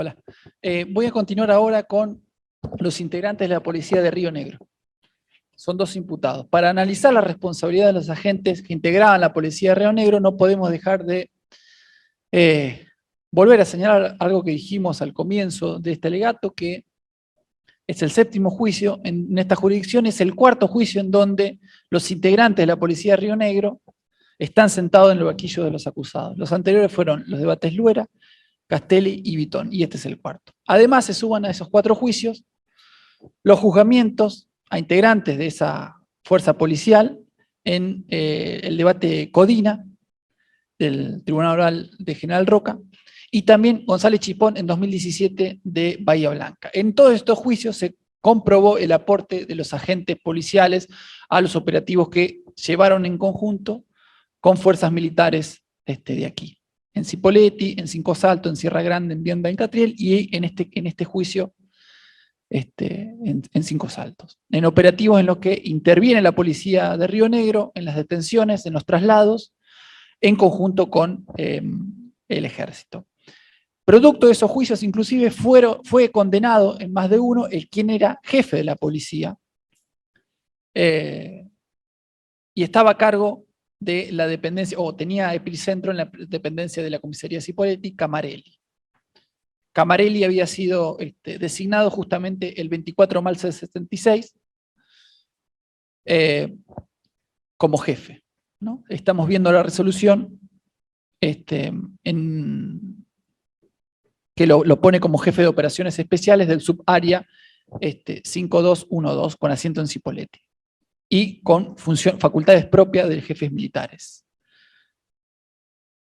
Hola. Voy a continuar ahora con los integrantes de la policía de Río Negro. Son 2 imputados. Para analizar la responsabilidad de los agentes que integraban la policía de Río Negro, no podemos dejar de volver a señalar algo que dijimos al comienzo de este alegato, que es el 7º juicio en esta jurisdicción, es el 4º juicio en donde los integrantes de la policía de Río Negro están sentados en el banquillo de los acusados. Los anteriores fueron los de Batesluera, Castelli y Vitón, y este es el 4º. Además, se suman a esos 4 juicios los juzgamientos a integrantes de esa fuerza policial en el debate Codina del Tribunal Oral de General Roca, y también González Chipón en 2017 de Bahía Blanca. En todos estos juicios se comprobó el aporte de los agentes policiales a los operativos que llevaron en conjunto con fuerzas militares de aquí. En Cipolletti, en Cinco Saltos, en Sierra Grande, en Vienda, en Catriel, y en este juicio en Cinco Saltos. En operativos en los que interviene la policía de Río Negro, en las detenciones, en los traslados, en conjunto con el ejército. Producto de esos juicios, inclusive, fue condenado en más de uno quien era jefe de la policía, y estaba a cargo de la dependencia, o tenía epicentro en la dependencia de la comisaría Cipolletti, Camarelli. Camarelli había sido designado justamente el 24 de marzo del 76 como jefe, ¿no? Estamos viendo la resolución que lo pone como jefe de operaciones especiales del subárea 5212 con asiento en Cipolletti y con facultades propias de jefes militares.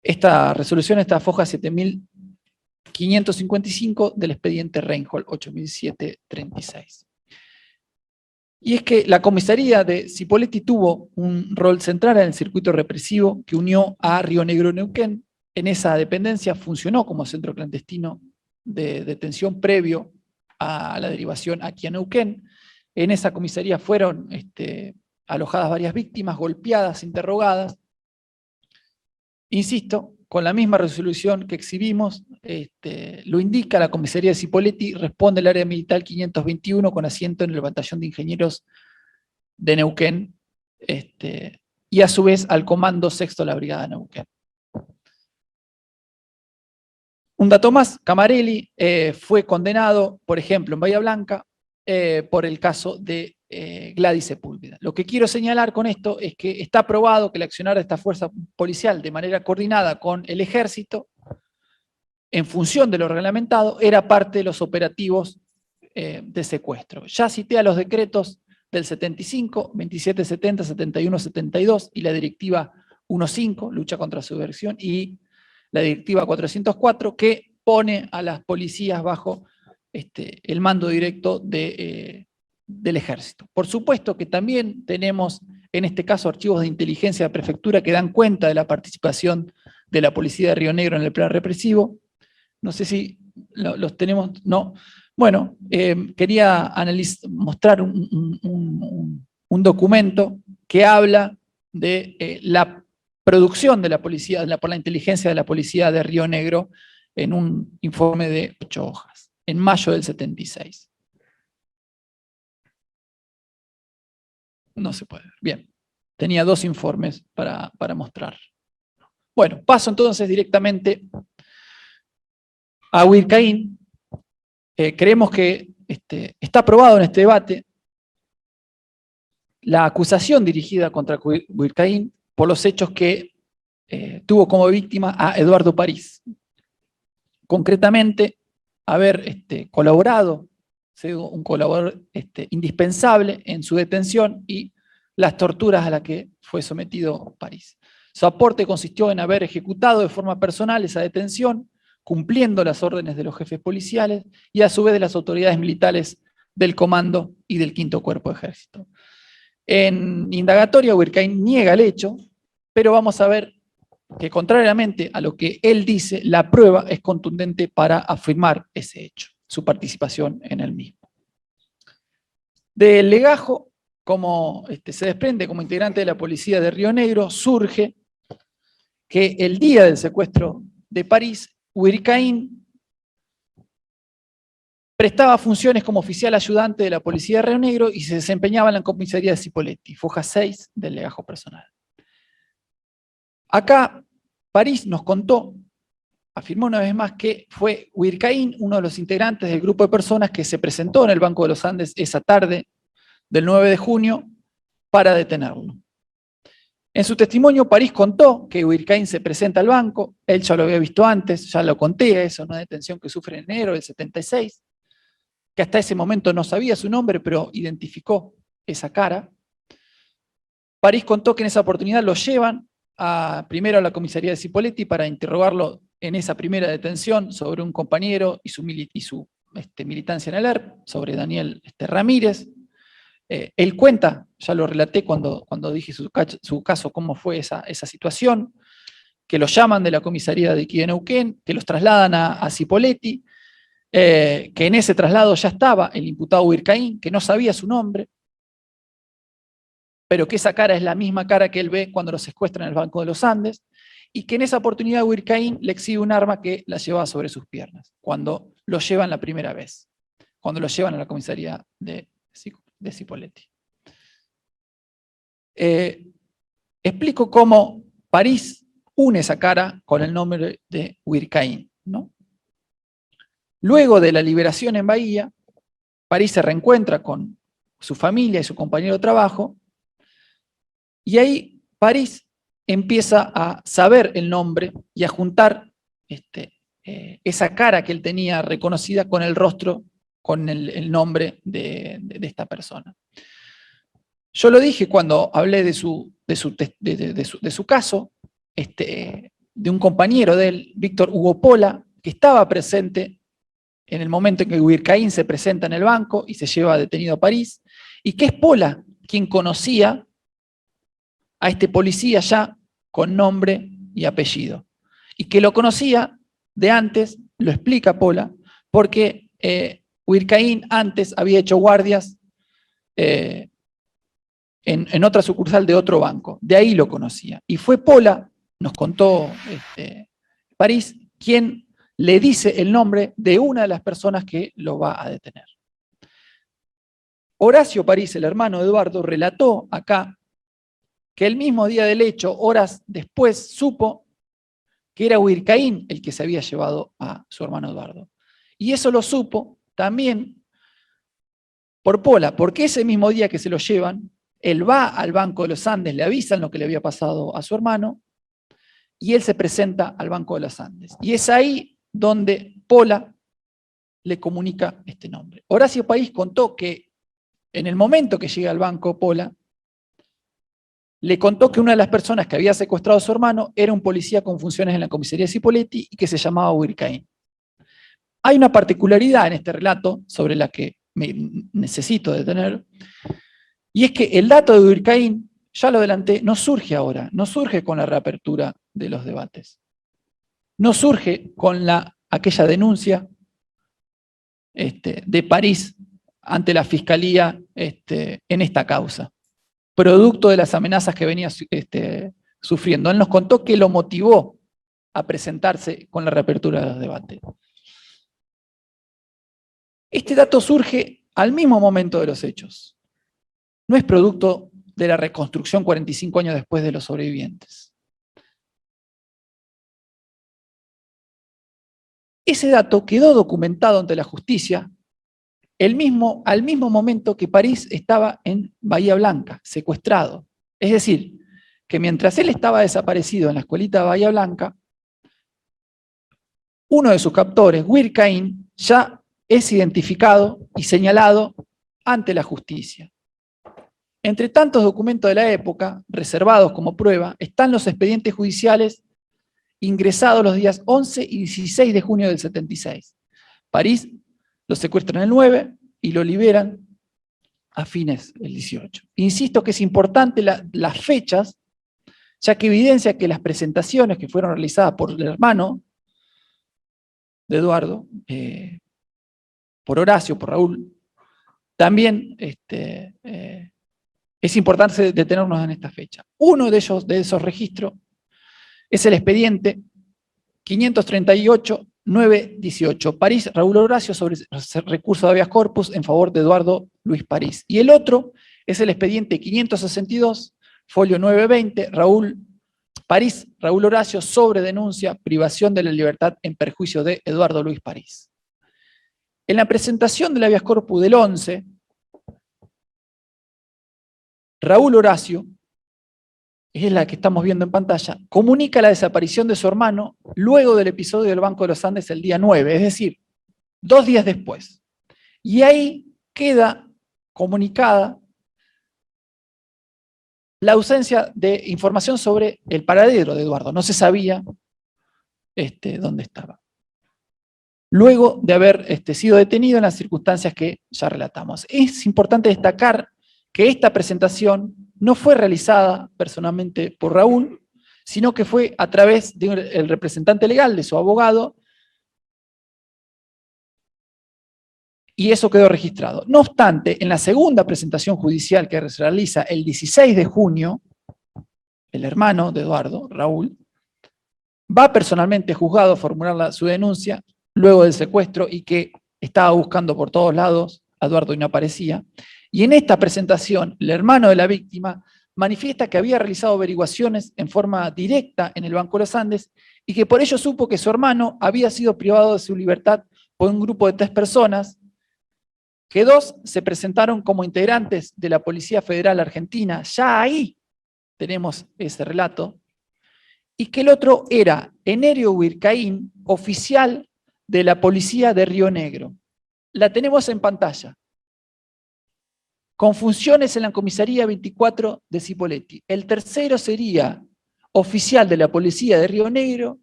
Esta resolución está a foja 7555 del expediente Reinhold 8007-36. Y es que la comisaría de Cipolletti tuvo un rol central en el circuito represivo que unió a Río Negro Neuquén. En esa dependencia funcionó como centro clandestino de detención previo a la derivación aquí a Neuquén. En esa comisaría fueron alojadas varias víctimas, golpeadas, interrogadas. Insisto, con la misma resolución que exhibimos, lo indica la comisaría de Cipolletti, responde el área militar 521 con asiento en el batallón de ingenieros de Neuquén, y a su vez al comando 6º de la brigada de Neuquén. Un dato más, Camarelli fue condenado, por ejemplo, en Bahía Blanca, por el caso de Gladys Sepúlveda. Lo que quiero señalar con esto es que está probado que el accionar de esta fuerza policial de manera coordinada con el ejército, en función de lo reglamentado, era parte de los operativos de secuestro. Ya cité a los decretos del 75, 2770, 7172 y la directiva 15, lucha contra subversión, y la directiva 404, que pone a las policías bajo el mando directo del ejército. Por supuesto que también tenemos, en este caso, archivos de inteligencia de prefectura que dan cuenta de la participación de la policía de Río Negro en el plan represivo. No sé si los tenemos, no. Bueno, quería mostrar un documento que habla de la producción de la policía, por la inteligencia de la policía de Río Negro, en un informe de 8 hojas, en mayo del 76. No se puede ver. Bien, tenía 2 informes para mostrar. Bueno, paso entonces directamente a Huircaín. Creemos que está aprobado en este debate la acusación dirigida contra Huircaín por los hechos que tuvo como víctima a Eduardo París. Concretamente, haber colaborado, sido un colaborador indispensable en su detención y las torturas a las que fue sometido París. Su aporte consistió en haber ejecutado de forma personal esa detención, cumpliendo las órdenes de los jefes policiales y a su vez de las autoridades militares del Comando y del 5º Cuerpo de Ejército. En indagatoria, Huircaín niega el hecho, pero vamos a ver que, contrariamente a lo que él dice, la prueba es contundente para afirmar ese hecho, su participación en el mismo. Del legajo, como se desprende como integrante de la policía de Río Negro, surge que el día del secuestro de París, Huircaín prestaba funciones como oficial ayudante de la policía de Río Negro y se desempeñaba en la comisaría de Cipolletti, foja 6 del legajo personal. Acá París nos contó, afirmó una vez más que fue Huircaín, uno de los integrantes del grupo de personas que se presentó en el Banco de los Andes esa tarde del 9 de junio para detenerlo. En su testimonio, París contó que Huircaín se presenta al banco, él ya lo había visto antes, ya lo conté, eso, una detención que sufre en enero del 76, que hasta ese momento no sabía su nombre, pero identificó esa cara. París contó que en esa oportunidad lo llevan primero a la comisaría de Cipolletti para interrogarlo en esa primera detención sobre un compañero y su militancia en el ERP, sobre Daniel Ramírez. Él cuenta, ya lo relaté cuando dije su caso, cómo fue esa situación, que los llaman de la comisaría de aquí de Neuquén, que los trasladan a Cipolletti, que en ese traslado ya estaba el imputado Huircaín, que no sabía su nombre, pero que esa cara es la misma cara que él ve cuando lo secuestran en el Banco de los Andes, y que en esa oportunidad Huircaín le exhibe un arma que la llevaba sobre sus piernas, cuando lo llevan la primera vez, cuando lo llevan a la comisaría de Cipolletti. Explico cómo París une esa cara con el nombre de Huircaín, ¿no? Luego de la liberación en Bahía, París se reencuentra con su familia y su compañero de trabajo, y ahí París empieza a saber el nombre y a juntar esa cara que él tenía reconocida con el rostro, con el nombre de esta persona. Yo lo dije cuando hablé de su caso, de un compañero de él, Víctor Hugo Pola, que estaba presente en el momento en que Huircaín se presenta en el banco y se lleva detenido a París, y que es Pola quien conocía a este policía ya con nombre y apellido, y que lo conocía de antes, lo explica Pola, porque Huircaín antes había hecho guardias en otra sucursal de otro banco, de ahí lo conocía. Y fue Pola, nos contó París, quien le dice el nombre de una de las personas que lo va a detener. Horacio París, el hermano de Eduardo, relató acá que el mismo día del hecho, horas después, supo que era Huircaín el que se había llevado a su hermano Eduardo. Y eso lo supo también por Pola, porque ese mismo día que se lo llevan, él va al Banco de los Andes, le avisan lo que le había pasado a su hermano, y él se presenta al Banco de los Andes. Y es ahí donde Pola le comunica este nombre. Horacio París contó que en el momento que llega al banco Pola, le contó que una de las personas que había secuestrado a su hermano era un policía con funciones en la comisaría de Cipolletti y que se llamaba Huircaín. Hay una particularidad en este relato sobre la que me necesito detener, y es que el dato de Huircaín, ya lo adelanté, no surge ahora, no surge con la reapertura de los debates. No surge con aquella denuncia de París ante la Fiscalía en esta causa, producto de las amenazas que venía sufriendo. Él nos contó que lo motivó a presentarse con la reapertura de los debates. Este dato surge al mismo momento de los hechos. No es producto de la reconstrucción 45 años después de los sobrevivientes. Ese dato quedó documentado ante la justicia al mismo momento que París estaba en Bahía Blanca, secuestrado. Es decir, que mientras él estaba desaparecido en la escuelita de Bahía Blanca, uno de sus captores, Huircaín, ya es identificado y señalado ante la justicia. Entre tantos documentos de la época, reservados como prueba, están los expedientes judiciales ingresados los días 11 y 16 de junio del 76. París lo secuestran el 9 y lo liberan a fines del 18. Insisto que es importante las fechas, ya que evidencia que las presentaciones que fueron realizadas por el hermano de Eduardo, por Horacio, por Raúl, también es importante detenernos en esta fecha. Uno de esos registros es el expediente 538 918. París, Raúl Horacio, sobre recurso de habeas corpus en favor de Eduardo Luis París. Y el otro es el expediente 562, folio 920, París, Raúl Horacio, sobre denuncia, privación de la libertad en perjuicio de Eduardo Luis París. En la presentación del habeas corpus del 11, Raúl Horacio, es la que estamos viendo en pantalla, comunica la desaparición de su hermano luego del episodio del Banco de los Andes el día 9, es decir, 2 días después. Y ahí queda comunicada la ausencia de información sobre el paradero de Eduardo. No se sabía dónde estaba. Luego de haber sido detenido en las circunstancias que ya relatamos. Es importante destacar que esta presentación no fue realizada personalmente por Raúl, sino que fue a través del representante legal, de su abogado, y eso quedó registrado. No obstante, en la segunda presentación judicial que se realiza el 16 de junio, el hermano de Eduardo, Raúl, va personalmente juzgado a formular su denuncia luego del secuestro y que estaba buscando por todos lados a Eduardo y no aparecía. Y en esta presentación, el hermano de la víctima manifiesta que había realizado averiguaciones en forma directa en el Banco de los Andes y que por ello supo que su hermano había sido privado de su libertad por un grupo de 3 personas, que 2 se presentaron como integrantes de la Policía Federal Argentina, ya ahí tenemos ese relato, y que el otro era Enerio Huircaín, oficial de la Policía de Río Negro. La tenemos en pantalla, con funciones en la comisaría 24 de Cipolletti. El tercero sería oficial de la Policía de Río Negro,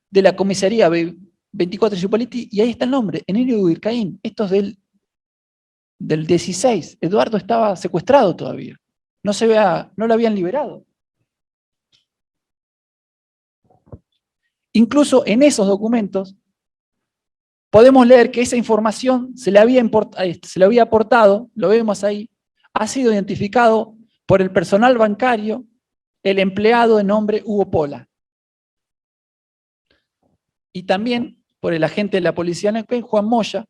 de la comisaría 24 de Cipolletti, y ahí está el nombre, Enerio Huircaín. Esto es del 16. Eduardo estaba secuestrado todavía. No lo habían liberado. Incluso en esos documentos podemos leer que esa información se le había aportado, lo vemos ahí, ha sido identificado por el personal bancario, el empleado de nombre Hugo Pola. Y también por el agente de la policía en Neuquén, Juan Moya,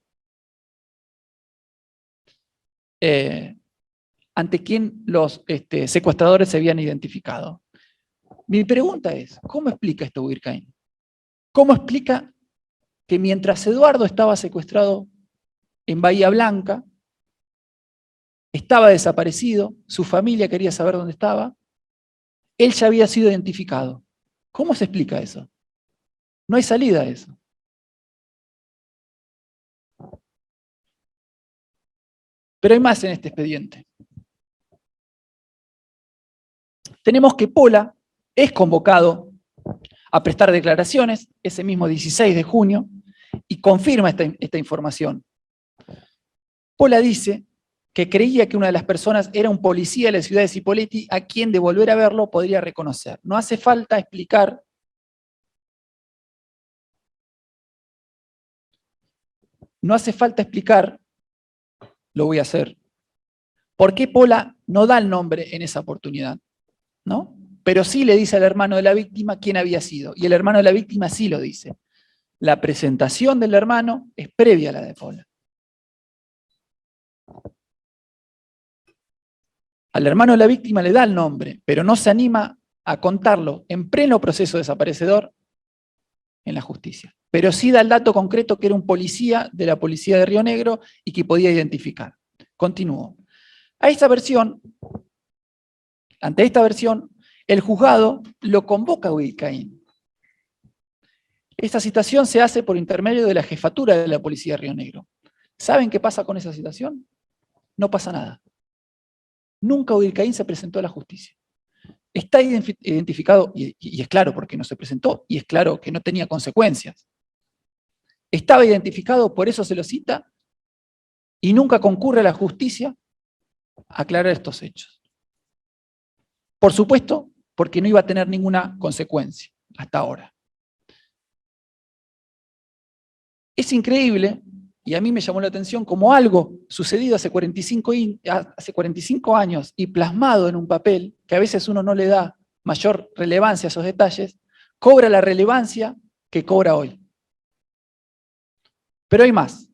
ante quien los secuestradores se habían identificado. Mi pregunta es, ¿cómo explica esto Huircaín? ¿Cómo explica que mientras Eduardo estaba secuestrado en Bahía Blanca, estaba desaparecido, su familia quería saber dónde estaba, él ya había sido identificado? ¿Cómo se explica eso? No hay salida a eso. Pero hay más en este expediente. Tenemos que Pola es convocado a prestar declaraciones ese mismo 16 de junio y confirma esta información. Pola dice que creía que una de las personas era un policía de la ciudad de Cipolletti a quien de volver a verlo podría reconocer. No hace falta explicar lo voy a hacer, por qué Pola no da el nombre en esa oportunidad, ¿no? Pero sí le dice al hermano de la víctima quién había sido, y el hermano de la víctima sí lo dice. La presentación del hermano es previa a la de Pola. Al hermano de la víctima le da el nombre, pero no se anima a contarlo en pleno proceso desaparecedor en la justicia. Pero sí da el dato concreto que era un policía de la policía de Río Negro y que podía identificar. Continúo. Ante esta versión, el juzgado lo convoca a Huircaín. Esta citación se hace por intermedio de la jefatura de la policía de Río Negro. ¿Saben qué pasa con esa citación? No pasa nada. Nunca Huircaín se presentó a la justicia. Está identificado, y es claro por qué no se presentó, y es claro que no tenía consecuencias. Estaba identificado, por eso se lo cita, y nunca concurre a la justicia a aclarar estos hechos. Por supuesto, porque no iba a tener ninguna consecuencia hasta ahora. Es increíble, y a mí me llamó la atención, como algo sucedido hace 45 años y plasmado en un papel, que a veces uno no le da mayor relevancia a esos detalles, cobra la relevancia que cobra hoy. Pero hay más.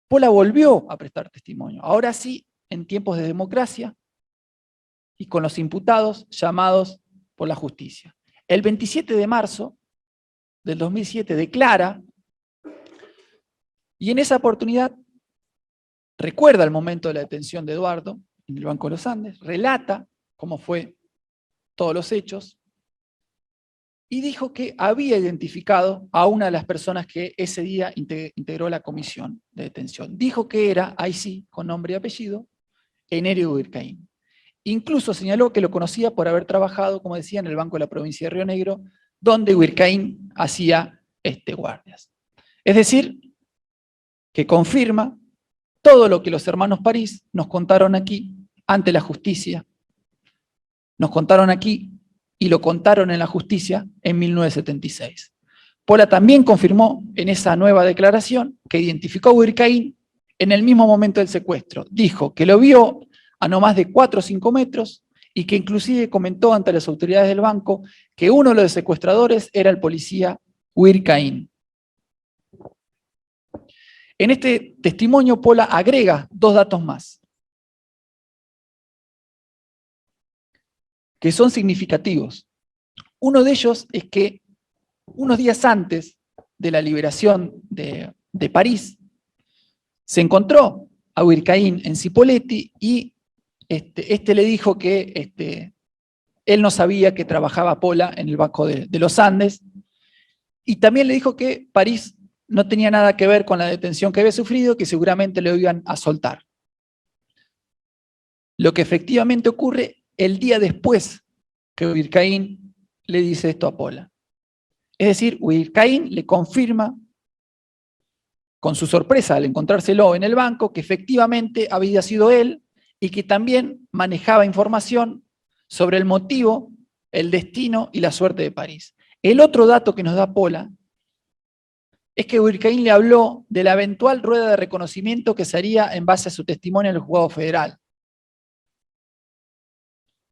Pola volvió a prestar testimonio, ahora sí, en tiempos de democracia y con los imputados llamados por la justicia. El 27 de marzo del 2007 declara, y en esa oportunidad recuerda el momento de la detención de Eduardo en el Banco de los Andes, relata cómo fue todos los hechos, y dijo que había identificado a una de las personas que ese día integró la comisión de detención. Dijo que era, ahí sí, con nombre y apellido, Enerio Huircaín. Incluso señaló que lo conocía por haber trabajado, como decía, en el Banco de la Provincia de Río Negro, donde Huircaín hacía guardias. Es decir, que confirma todo lo que los hermanos París nos contaron aquí ante la justicia, nos contaron aquí y lo contaron en la justicia en 1976. Pola también confirmó en esa nueva declaración que identificó a Huircaín en el mismo momento del secuestro. Dijo que lo vio a no más de 4 o 5 metros y que inclusive comentó ante las autoridades del banco que uno de los secuestradores era el policía Huircaín. En este testimonio Pola agrega 2 datos más, que son significativos. Uno de ellos es que unos días antes de la liberación de París, se encontró a Huircaín en Cipolletti y este le dijo que él no sabía que trabajaba Pola en el Banco de los Andes, y también le dijo que París no tenía nada que ver con la detención que había sufrido, que seguramente lo iban a soltar. Lo que efectivamente ocurre el día después que Huircaín le dice esto a Pola. Es decir, Huircaín le confirma, con su sorpresa al encontrárselo en el banco, que efectivamente había sido él y que también manejaba información sobre el motivo, el destino y la suerte de París. El otro dato que nos da Pola es que Huircaín le habló de la eventual rueda de reconocimiento que se haría en base a su testimonio en el juzgado federal.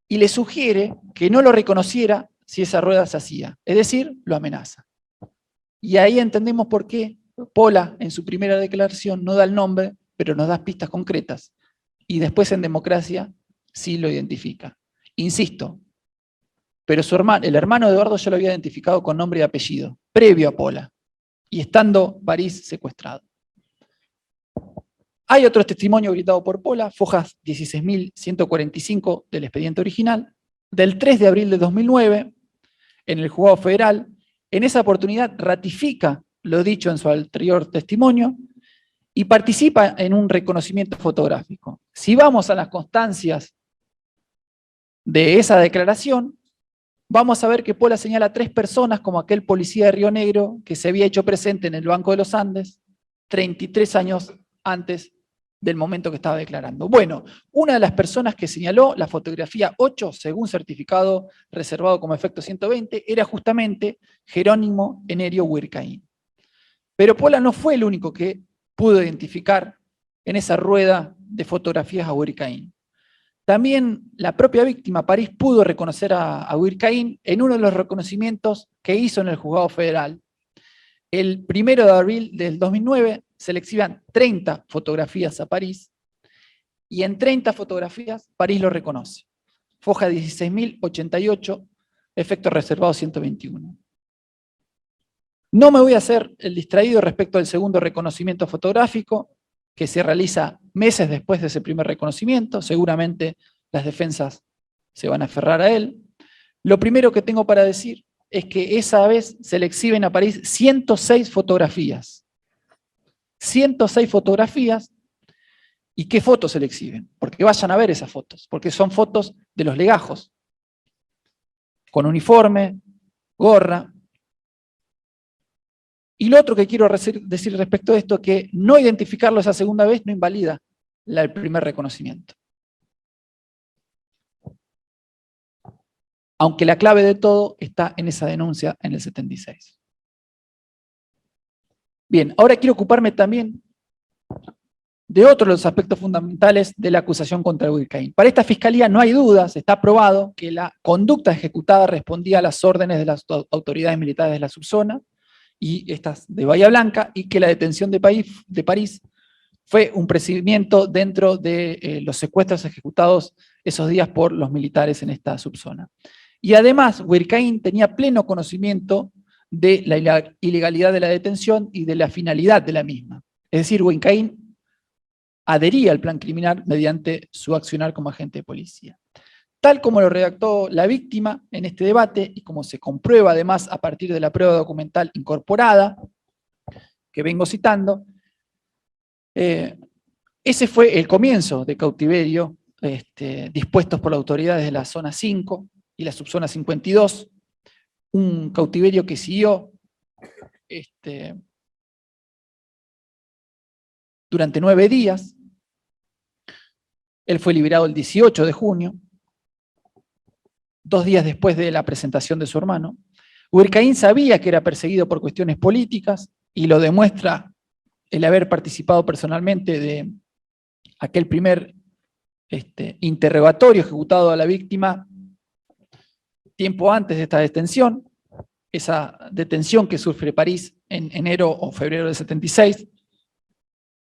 Y le sugiere que no lo reconociera si esa rueda se hacía, es decir, lo amenaza. Y ahí entendemos por qué Pola, en su primera declaración, no da el nombre, pero nos da pistas concretas. Y después en democracia sí lo identifica. Insisto, pero el hermano de Eduardo ya lo había identificado con nombre y apellido, previo a Pola, y estando París secuestrado. Hay otro testimonio gritado por Pola, Fojas 16.145 del expediente original, del 3 de abril de 2009, en el juzgado federal. En esa oportunidad ratifica lo dicho en su anterior testimonio y participa en un reconocimiento fotográfico. Si vamos a las constancias de esa declaración, vamos a ver que Pola señala a 3 personas como aquel policía de Río Negro que se había hecho presente en el Banco de los Andes 33 años antes del momento que estaba declarando. Bueno, una de las personas que señaló la fotografía 8, según certificado reservado como efecto 120, era justamente Jerónimo Enerio Huircaín. Pero Pola no fue el único que pudo identificar en esa rueda de fotografías a Huircaín. También la propia víctima, París, pudo reconocer a Huircaín en uno de los reconocimientos que hizo en el juzgado federal. El 1 de abril del 2009 se le exhiben 30 fotografías a París, y en 30 fotografías París lo reconoce. Foja 16.088, efecto reservado 121. No me voy a hacer el distraído respecto al segundo reconocimiento fotográfico, que se realiza meses después de ese primer reconocimiento. Seguramente las defensas se van a aferrar a él. Lo primero que tengo para decir es que esa vez se le exhiben a París 106 fotografías. 106 fotografías. ¿Y qué fotos se le exhiben? Porque vayan a ver esas fotos, porque son fotos de los legajos, con uniforme, gorra. Y lo otro que quiero decir respecto a esto es que no identificarlo esa segunda vez no invalida el primer reconocimiento. Aunque la clave de todo está en esa denuncia en el 76. Bien, ahora quiero ocuparme también de otro de los aspectos fundamentales de la acusación contra Huircaín. Para esta fiscalía no hay dudas, está probado que la conducta ejecutada respondía a las órdenes de las autoridades militares de la subzona, y estas de Bahía Blanca, y que la detención de París fue un procedimiento dentro de los secuestros ejecutados esos días por los militares en esta subzona. Y además, Huircaín tenía pleno conocimiento de la ilegalidad de la detención y de la finalidad de la misma. Es decir, Huircaín adhería al plan criminal mediante su accionar como agente de policía. Tal como lo redactó la víctima en este debate, y como se comprueba además a partir de la prueba documental incorporada, que vengo citando, ese fue el comienzo de cautiverio dispuestos por las autoridades de la zona 5 y la subzona 52, un cautiverio que siguió durante 9 días. Él fue liberado el 18 de junio, 2 días después de la presentación de su hermano. Huircaín sabía que era perseguido por cuestiones políticas, y lo demuestra el haber participado personalmente de aquel primer interrogatorio ejecutado a la víctima tiempo antes de esta detención, esa detención que sufre París en enero o febrero del 76,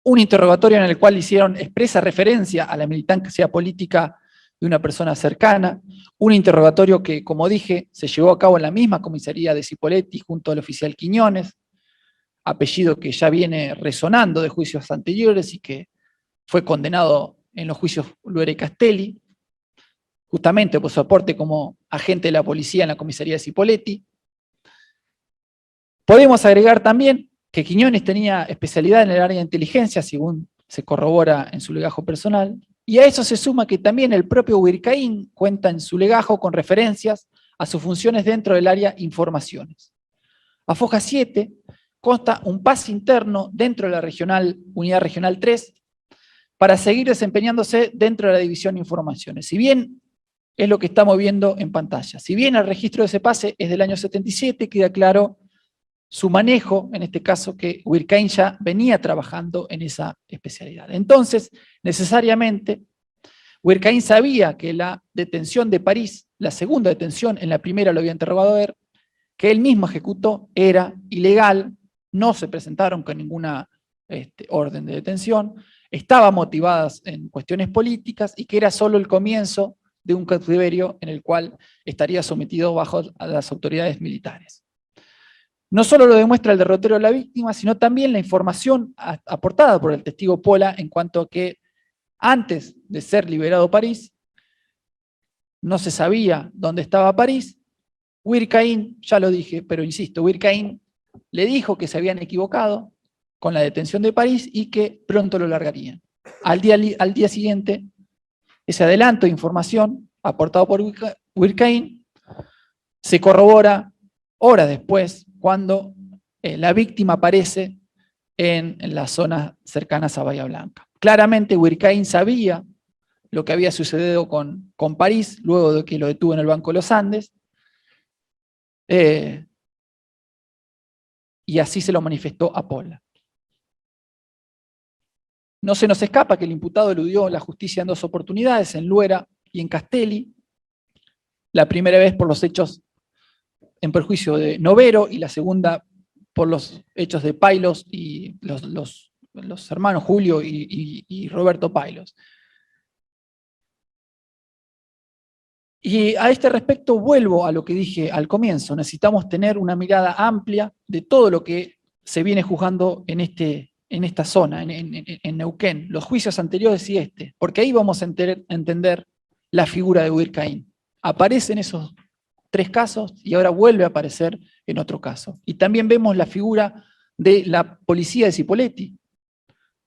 un interrogatorio en el cual hicieron expresa referencia a la militancia política de una persona cercana, un interrogatorio que, como dije, se llevó a cabo en la misma comisaría de Cipolletti junto al oficial Quiñones, apellido que ya viene resonando de juicios anteriores y que fue condenado en los juicios Luera y Castelli, justamente por su aporte como agente de la policía en la comisaría de Cipolletti. Podemos agregar también que Quiñones tenía especialidad en el área de inteligencia, según se corrobora en su legajo personal, y a eso se suma que también el propio Huircaín cuenta en su legajo con referencias a sus funciones dentro del área informaciones. A Foja 7 consta un pase interno dentro de la unidad regional 3 para seguir desempeñándose dentro de la división informaciones. Si bien es lo que estamos viendo en pantalla, si bien el registro de ese pase es del año 77, queda claro su manejo, en este caso que Huircaín ya venía trabajando en esa especialidad. Entonces, necesariamente, Huircaín sabía que la detención de París, la segunda detención, en la primera lo había interrogado a él, que él mismo ejecutó, era ilegal, no se presentaron con ninguna orden de detención, estaba motivadas en cuestiones políticas y que era solo el comienzo de un cautiverio en el cual estaría sometido bajo a las autoridades militares. No solo lo demuestra el derrotero de la víctima, sino también la información aportada por el testigo Pola en cuanto a que antes de ser liberado París, no se sabía dónde estaba París. Huircaín, ya lo dije, pero insisto, Huircaín le dijo que se habían equivocado con la detención de París y que pronto lo largarían. Al día siguiente, ese adelanto de información aportado por Huircaín se corrobora horas después, cuando la víctima aparece en las zonas cercanas a Bahía Blanca. Claramente Huircaín sabía lo que había sucedido con París, luego de que lo detuvo en el Banco de los Andes, y así se lo manifestó a Pola. No se nos escapa que el imputado eludió la justicia en 2 oportunidades, en Luera y en Castelli, la primera vez por los hechos en perjuicio de Novero, y la segunda por los hechos de Pailos y los hermanos Julio y Roberto Pailos. Y a este respecto vuelvo a lo que dije al comienzo, necesitamos tener una mirada amplia de todo lo que se viene juzgando en esta zona, en Neuquén, los juicios anteriores y porque ahí vamos a entender la figura de Huircaín. Aparecen esos 3 casos y ahora vuelve a aparecer en otro caso. Y también vemos la figura de la policía de Cipolletti,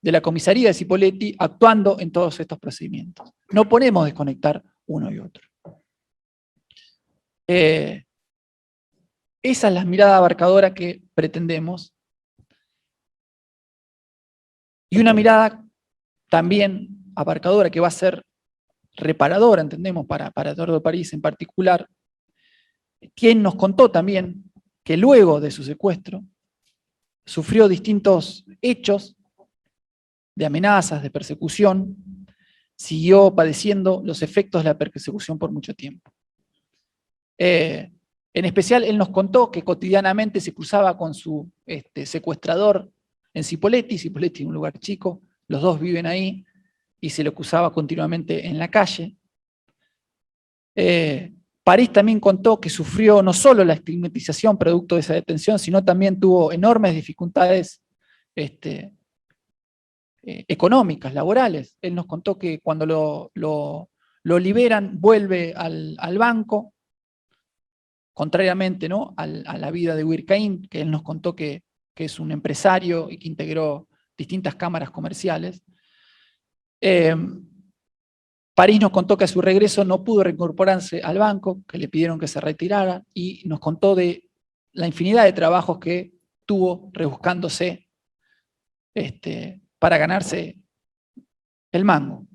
de la comisaría de Cipolletti, actuando en todos estos procedimientos. No podemos desconectar uno y otro. Esa es la mirada abarcadora que pretendemos. Y una mirada también abarcadora que va a ser reparadora, entendemos, para Eduardo París en particular, quien nos contó también que luego de su secuestro sufrió distintos hechos de amenazas, de persecución, siguió padeciendo los efectos de la persecución por mucho tiempo. En especial, él nos contó que cotidianamente se cruzaba con su secuestrador en Cipolletti. Cipolletti es un lugar chico, los dos viven ahí, y se lo cruzaba continuamente en la calle. París también contó que sufrió no solo la estigmatización producto de esa detención, sino también tuvo enormes dificultades económicas, laborales. Él nos contó que cuando lo liberan, vuelve al banco, contrariamente, ¿no?, a la vida de Huircaín, que él nos contó que es un empresario y que integró distintas cámaras comerciales. París nos contó que a su regreso no pudo reincorporarse al banco, que le pidieron que se retirara, y nos contó de la infinidad de trabajos que tuvo rebuscándose para ganarse el mango.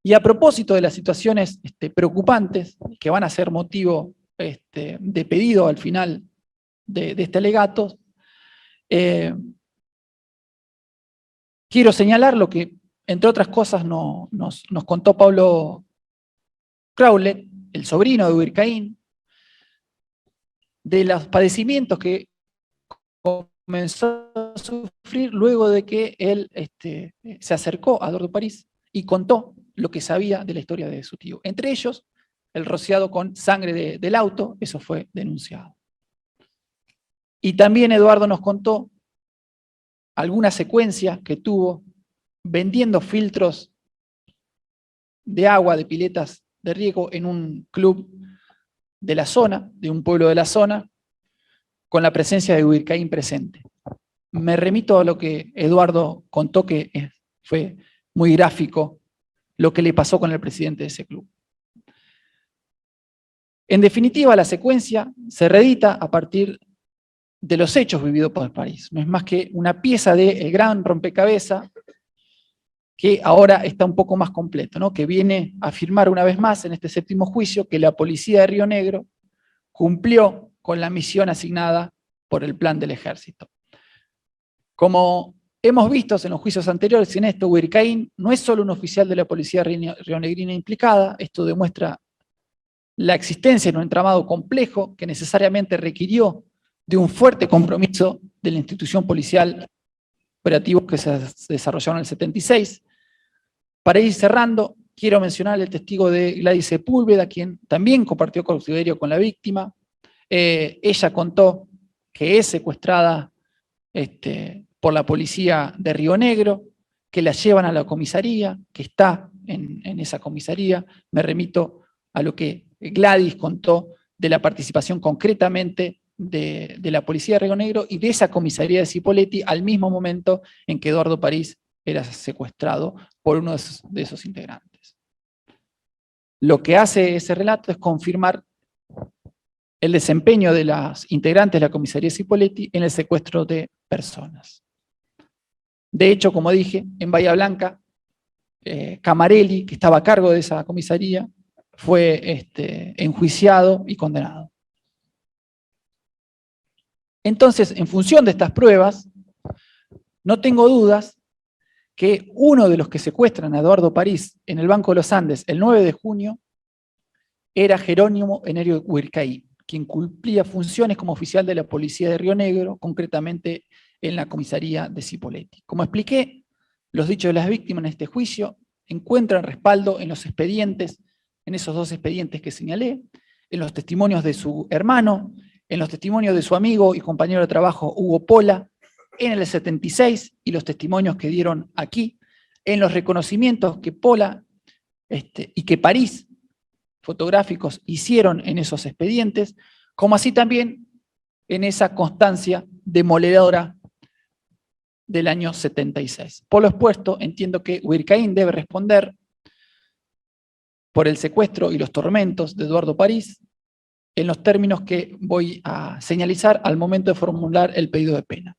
Y a propósito de las situaciones preocupantes, que van a ser motivo de pedido al final de este alegato, quiero señalar lo que, entre otras cosas, nos contó Pablo Crowley, el sobrino de Huircaín, de los padecimientos que comenzó a sufrir luego de que él se acercó a Eduardo París y contó lo que sabía de la historia de su tío. Entre ellos, el rociado con sangre del auto, eso fue denunciado. Y también Eduardo nos contó alguna secuencia que tuvo vendiendo filtros de agua de piletas de riego en un club de la zona, de un pueblo de la zona, con la presencia de Huircaín presente. Me remito a lo que Eduardo contó, que fue muy gráfico lo que le pasó con el presidente de ese club. En definitiva, la secuencia se reedita a partir de los hechos vividos por París. No es más que una pieza del gran rompecabezas que ahora está un poco más completo, ¿no?, que viene a afirmar una vez más en este séptimo juicio que la policía de Río Negro cumplió con la misión asignada por el plan del ejército. Como hemos visto en los juicios anteriores, en esto Huircaín no es solo un oficial de la policía rionegrina implicada, esto demuestra la existencia de un entramado complejo que necesariamente requirió de un fuerte compromiso de la institución policial operativos que se desarrollaron en el 76. Para ir cerrando, quiero mencionar el testigo de Gladys Sepúlveda, quien también compartió cautiverio con la víctima. Ella contó que es secuestrada por la policía de Río Negro, que la llevan a la comisaría, que está en esa comisaría. Me remito a lo que Gladys contó de la participación concretamente de la policía de Río Negro y de esa comisaría de Cipolletti al mismo momento en que Eduardo París era secuestrado por uno de esos integrantes. Lo que hace ese relato es confirmar el desempeño de las integrantes de la comisaría de Cipolletti en el secuestro de personas. De hecho, como dije, en Bahía Blanca, Camarelli, que estaba a cargo de esa comisaría, fue enjuiciado y condenado. Entonces, en función de estas pruebas, no tengo dudas que uno de los que secuestran a Eduardo París en el Banco de los Andes el 9 de junio era Jerónimo Enerio Huircaín, quien cumplía funciones como oficial de la policía de Río Negro, concretamente en la comisaría de Cipolletti. Como expliqué, los dichos de las víctimas en este juicio encuentran respaldo en los expedientes, en esos dos expedientes que señalé, en los testimonios de su hermano, en los testimonios de su amigo y compañero de trabajo Hugo Pola, en el 76 y los testimonios que dieron aquí, en los reconocimientos que Pola y que París, fotográficos, hicieron en esos expedientes, como así también en esa constancia demoledora del año 76. Por lo expuesto, entiendo que Huircaín debe responder por el secuestro y los tormentos de Eduardo París en los términos que voy a señalizar al momento de formular el pedido de pena.